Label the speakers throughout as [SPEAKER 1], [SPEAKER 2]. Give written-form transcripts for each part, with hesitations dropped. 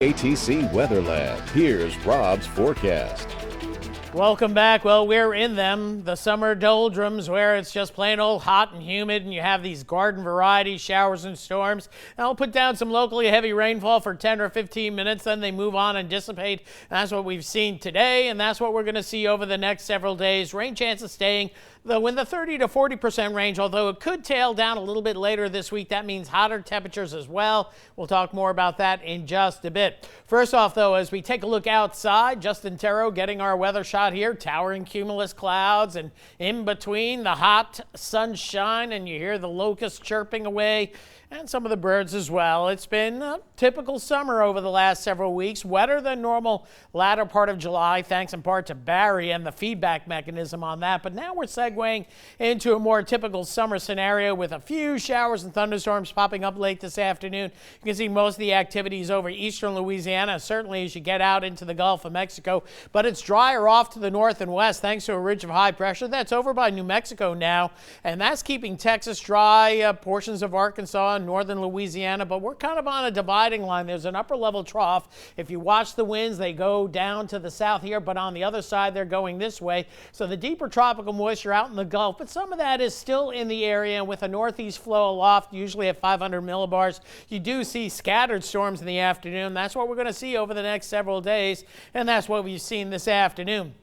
[SPEAKER 1] ATC Weather Lab. Here's Rob's forecast.
[SPEAKER 2] Welcome back. Well, we're in them, the summer doldrums, where it's just plain old hot and humid, and you have these garden variety showers and storms. And I'll put down some locally heavy rainfall for 10 or 15 minutes, then they move on and dissipate. And that's what we've seen today, and that's what we're going to see over the next several days. Rain chances staying, though, in the 30 to 40% range, although it could tail down a little bit later this week. That means hotter temperatures as well. We'll talk more about that in just a bit. First off, though, as we take a look outside, Justin Terro getting our weather shot here, towering cumulus clouds, and in between the hot sunshine, and you hear the locusts chirping away, and some of the birds as well. It's been a typical summer over the last several weeks, wetter than normal latter part of July, thanks in part to Barry and the feedback mechanism on that. But now we're segueing into a more typical summer scenario with a few showers and thunderstorms popping up late this afternoon. You can see most of the activities over eastern Louisiana, certainly as you get out into the Gulf of Mexico, but it's drier off to the north and west thanks to a ridge of high pressure that's over by New Mexico now, and that's keeping Texas dry, portions of Arkansas, northern Louisiana, but we're kind of on a dividing line. There's an upper level trough. If you watch the winds, they go down to the south here, but on the other side, they're going this way. So the deeper tropical moisture out in the Gulf, but some of that is still in the area with a northeast flow aloft, usually at 500 millibars. You do see scattered storms in the afternoon. That's what we're going to see over the next several days, and that's what we've seen this afternoon.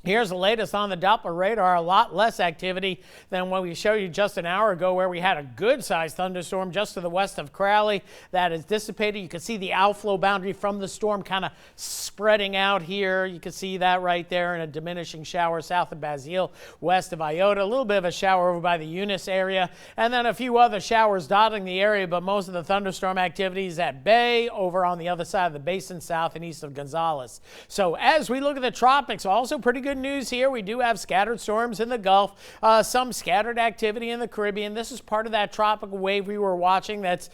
[SPEAKER 2] Here's the latest on the Doppler radar. A lot less activity than what we showed you just an hour ago, where we had a good-sized thunderstorm just to the west of Crowley. That is dissipated. You can see the outflow boundary from the storm kind of spreading out here. You can see that right there in a diminishing shower south of Basile, west of Iota. A little bit of a shower over by the Eunice area, and then a few other showers dotting the area, but most of the thunderstorm activity is at Bay, over on the other side of the basin, south and east of Gonzales. So as we look at the tropics, also pretty good news here. We do have scattered storms in the Gulf, some scattered activity in the Caribbean. This is part of that tropical wave we were watching that's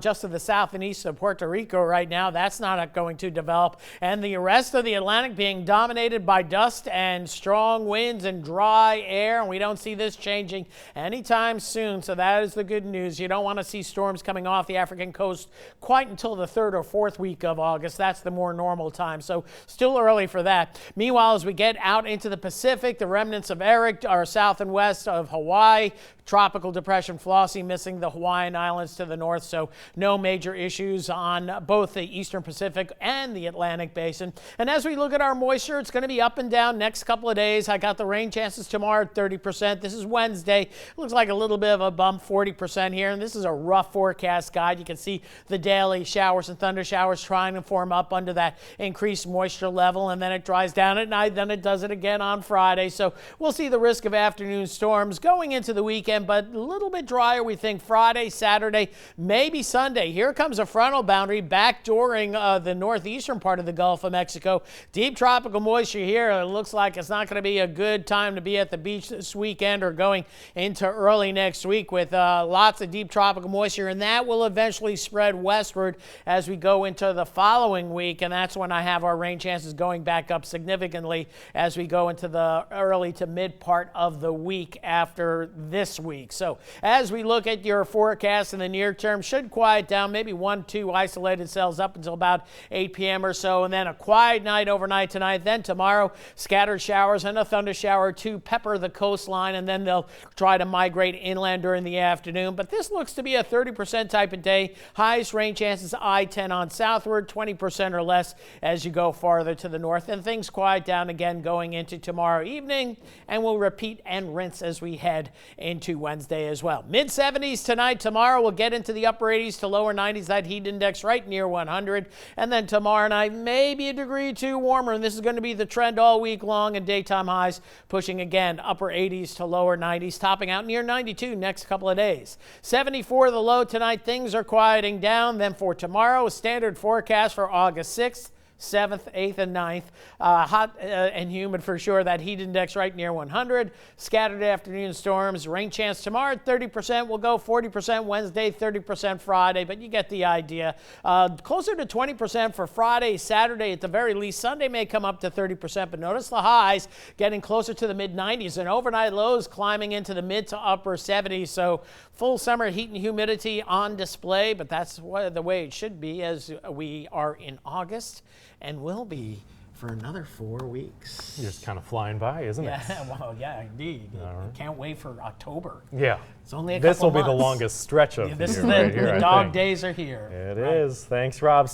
[SPEAKER 2] just to the south and east of Puerto Rico right now. That's not going to develop. And the rest of the Atlantic being dominated by dust and strong winds and dry air. And we don't see this changing anytime soon. So that is the good news. You don't want to see storms coming off the African coast quite until the 3rd or 4th week of August. That's the more normal time. So still early for that. Meanwhile, as we get out into the Pacific, the remnants of Eric are south and west of Hawaii. Tropical depression Flossie missing the Hawaiian Islands to the north, so no major issues on both the eastern Pacific and the Atlantic basin. And as we look at our moisture, it's going to be up and down next couple of days. I got the rain chances tomorrow at 30%. This is Wednesday. Looks like a little bit of a bump, 40% here, and this is a rough forecast guide. You can see the daily showers and thunder showers trying to form up under that increased moisture level, and then it dries down at night, then it does it again on Friday. So we'll see the risk of afternoon storms going into the weekend, but a little bit drier, we think, Friday, Saturday, maybe Sunday. Here comes a frontal boundary backdooring the northeastern part of the Gulf of Mexico. Deep tropical moisture here. It looks like it's not going to be a good time to be at the beach this weekend or going into early next week with lots of deep tropical moisture, and that will eventually spread westward as we go into the following week, and that's when I have our rain chances going back up significantly as we go into the early to mid part of the week after this week. So as we look at your forecast in the near term, should quiet down, maybe 1-2 isolated cells up until about 8 p.m. or so, and then a quiet night overnight tonight. Then tomorrow, scattered showers and a thunder shower to pepper the coastline, and then they'll try to migrate inland during the afternoon. But this looks to be a 30% type of day. Highest rain chances I-10 on southward, 20% or less as you go farther to the north, and things quiet down again going into tomorrow evening, and we'll repeat and rinse as we head into Wednesday as well. Mid-70s tonight. Tomorrow we'll get into the upper 80s to lower 90s. That heat index right near 100. And then tomorrow night, maybe a degree or two warmer. And this is going to be the trend all week long. And daytime highs pushing again upper 80s to lower 90s, topping out near 92 next couple of days. 74 the low tonight. Things are quieting down. Then for tomorrow, a standard forecast for August 6th. 7th, 8th, and 9th. Hot and humid for sure. That heat index right near 100. Scattered afternoon storms. Rain chance tomorrow, 30%. We'll go 40% Wednesday, 30% Friday, but you get the idea. Closer to 20% for Friday, Saturday at the very least. Sunday may come up to 30%, but notice the highs getting closer to the mid-90s and overnight lows climbing into the mid to upper 70s. So full summer heat and humidity on display, but that's the way it should be as we are in August and will be for another 4 weeks.
[SPEAKER 3] Just kind of flying by, isn't it?
[SPEAKER 2] Yeah, well, yeah, indeed. Can't wait for October.
[SPEAKER 3] Yeah.
[SPEAKER 2] It's only a couple
[SPEAKER 3] This will be
[SPEAKER 2] months.
[SPEAKER 3] the longest stretch of
[SPEAKER 2] This
[SPEAKER 3] the
[SPEAKER 2] is
[SPEAKER 3] year right here,
[SPEAKER 2] the
[SPEAKER 3] I
[SPEAKER 2] dog
[SPEAKER 3] think.
[SPEAKER 2] days are here.
[SPEAKER 3] It is. Thanks, Rob.